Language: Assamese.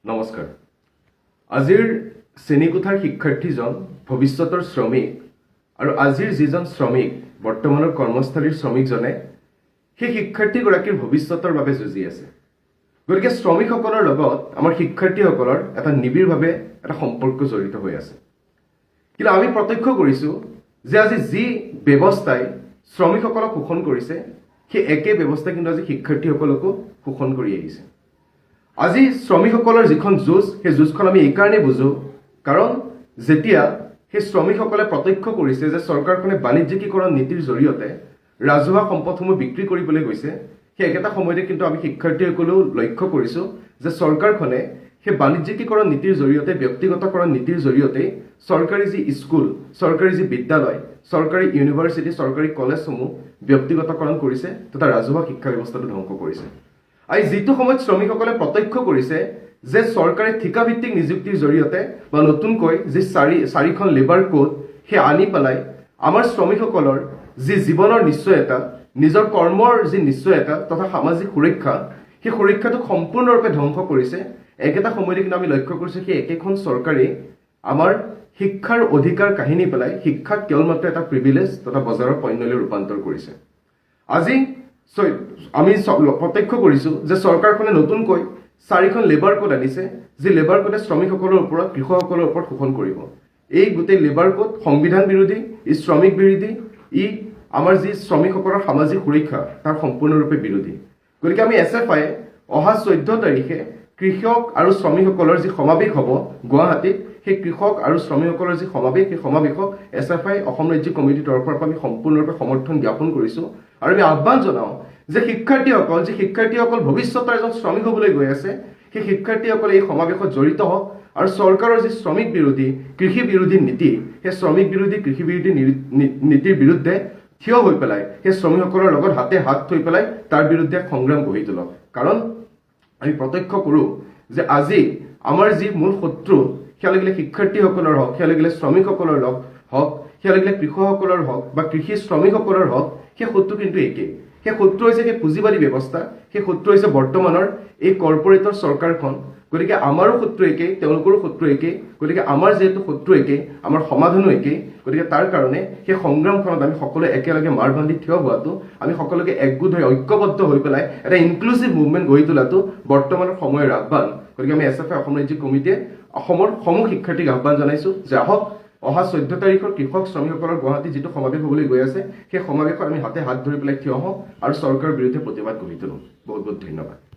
নমস্কাৰ। আজিৰ শ্ৰেণীকোঠাৰ শিক্ষাৰ্থীজন ভৱিষ্যতৰ শ্ৰমিক আৰু আজিৰ যিজন শ্ৰমিক বৰ্তমানৰ কৰ্মস্থলীৰ শ্ৰমিকজনে সেই শিক্ষাৰ্থীগৰাকীৰ ভৱিষ্যতৰ বাবে যুঁজি আছে। গতিকে শ্ৰমিকসকলৰ লগত আমাৰ শিক্ষাৰ্থীসকলৰ এটা নিবিড়ভাৱে এটা সম্পৰ্ক জড়িত হৈ আছে। কিন্তু আমি প্ৰত্যক্ষ কৰিছোঁ যে আজি যি ব্যৱস্থাই শ্ৰমিকসকলক শোষণ কৰিছে সেই একে ব্যৱস্থাই কিন্তু আজি শিক্ষাৰ্থীসকলকো শোষণ কৰি আহিছে। আজি শ্ৰমিকসকলৰ যিখন যুঁজ সেই যুঁজখন আমি এইকাৰণেই বুজোঁ কাৰণ যেতিয়া সেই শ্ৰমিকসকলে প্ৰত্যক্ষ কৰিছে যে চৰকাৰখনে বাণিজ্যিকীকৰণ নীতিৰ জৰিয়তে ৰাজহুৱা সম্পদসমূহ বিক্ৰী কৰিবলৈ গৈছে, সেই একেটা সময়তে কিন্তু আমি শিক্ষাৰ্থীসকলেও লক্ষ্য কৰিছোঁ যে চৰকাৰখনে সেই বাণিজ্যিকীকৰণ নীতিৰ জৰিয়তে ব্যক্তিগতকৰণ নীতিৰ জৰিয়তে চৰকাৰী যি স্কুল, চৰকাৰী যি বিদ্যালয়, চৰকাৰী ইউনিভাৰ্চিটি, চৰকাৰী কলেজসমূহ ব্যক্তিগতকৰণ কৰিছে তথা ৰাজহুৱা শিক্ষা ব্যৱস্থাটো ধ্বংস কৰিছে। আজি যিটো সময়ত শ্ৰমিকসকলে প্ৰত্যক্ষ কৰিছে যে চৰকাৰে ঠিকাভিত্তিক নিযুক্তিৰ জৰিয়তে বা নতুনকৈ যি চাৰিখন লেবাৰ কোড সেই আনি পেলাই আমাৰ শ্ৰমিকসকলৰ যি জীৱনৰ নিশ্চয়তা, নিজৰ কৰ্মৰ যি নিশ্চয়তা তথা সামাজিক সুৰক্ষা, সেই সুৰক্ষাটোক সম্পূৰ্ণৰূপে ধ্বংস কৰিছে। একেটা সময়তে কিন্তু আমি লক্ষ্য কৰিছোঁ সেই একেখন চৰকাৰে আমাৰ শিক্ষাৰ অধিকাৰ কাহিনী পেলাই শিক্ষাক কেৱল মাত্ৰ এটা প্ৰিভিলেজ তথা বজাৰৰ পণ্যলৈ ৰূপান্তৰ কৰিছে। আজি আমি প্ৰত্যক্ষ কৰিছোঁ যে চৰকাৰখনে নতুনকৈ 4খন লেবাৰ কোড আনিছে, যি লেবাৰ কোডে শ্ৰমিকসকলৰ ওপৰত, কৃষকসকলৰ ওপৰত শোষণ কৰিব। এই গোটেই লেবাৰ কোড সংবিধান বিৰোধী, ই শ্ৰমিক বিৰোধী, ই আমাৰ যি শ্ৰমিকসকলৰ সামাজিক সুৰক্ষা তাৰ সম্পূৰ্ণৰূপে বিৰোধী। গতিকে আমি SFI অহা 14 তাৰিখে কৃষক আৰু শ্ৰমিকসকলৰ যি সমাৱেশ হ'ব গুৱাহাটীত, সেই কৃষক আৰু শ্ৰমিকসকলৰ যি সমাৱেশ, সেই সমাৱেশক SFI অসম ৰাজ্য কমিটিৰ তৰফৰ পৰা আমি সম্পূৰ্ণৰূপে সমৰ্থন জ্ঞাপন কৰিছোঁ আৰু আমি আহ্বান জনাওঁ যে শিক্ষাৰ্থীসকল ভৱিষ্যতৰ এজন শ্ৰমিক হ'বলৈ গৈ আছে, সেই শিক্ষাৰ্থীসকলে এই সমাৱেশত জড়িত হওক আৰু চৰকাৰৰ যি শ্ৰমিক বিৰোধী, কৃষি বিৰোধী নীতি, সেই শ্ৰমিক বিৰোধী, কৃষি বিৰোধী নীতিৰ বিৰুদ্ধে থিয় হৈ পেলাই সেই শ্ৰমিকসকলৰ লগত হাতে হাত থৈ পেলাই তাৰ বিৰুদ্ধে সংগ্ৰাম গঢ়ি তোলক। কাৰণ আমি প্ৰত্যক্ষ কৰোঁ যে আজি আমাৰ যি মূল শত্ৰু, সেয়া লাগিলে শিক্ষাৰ্থীসকলৰ হওক, সেয়া লাগিলে শ্ৰমিকসকলৰ হওক, সেয়া লাগিলে কৃষকসকলৰ হওক বা কৃষি শ্ৰমিকসকলৰ হওক, সেই শত্ৰু কিন্তু একেই। সেই শত্ৰু হৈছে সেই পুঁজিবাদী ব্যৱস্থা, সেই শত্ৰু হৈছে বৰ্তমানৰ এই কৰ্পৰেটৰ চৰকাৰখন। গতিকে আমাৰো শত্ৰু একেই, তেওঁলোকৰো শত্ৰু একেই। গতিকে আমাৰ যিহেতু শত্ৰু একেই, আমাৰ সমাধানো একেই। গতিকে তাৰ কাৰণে সেই সংগ্ৰামখনত আমি সকলোৱে একেলগে মাৰ বান্ধি থিয় হোৱাটো, আমি সকলোকে একগোট হৈ ঐক্যবদ্ধ হৈ পেলাই এটা ইনক্লুচিভ মুভমেণ্ট গঢ়ি তোলাটো বৰ্তমানৰ সময়ৰ আহ্বান। গতিকে আমি SFI অসম ৰাজ্যিক কমিটিয়ে অসমৰ সমূহ শিক্ষাৰ্থীক আহ্বান জনাইছোঁ যে আহক অহা 14 তাৰিখৰ কৃষক শ্ৰমিকসকলৰ গুৱাহাটীত যিটো সমাৱেশ হ'বলৈ গৈ আছে, সেই সমাৱেশত আমি হাতে হাত ধৰি পেলাই থিয় হওঁ আৰু চৰকাৰৰ বিৰুদ্ধে প্ৰতিবাদ গঢ়ি তোলোঁ। বহুত বহুত ধন্যবাদ।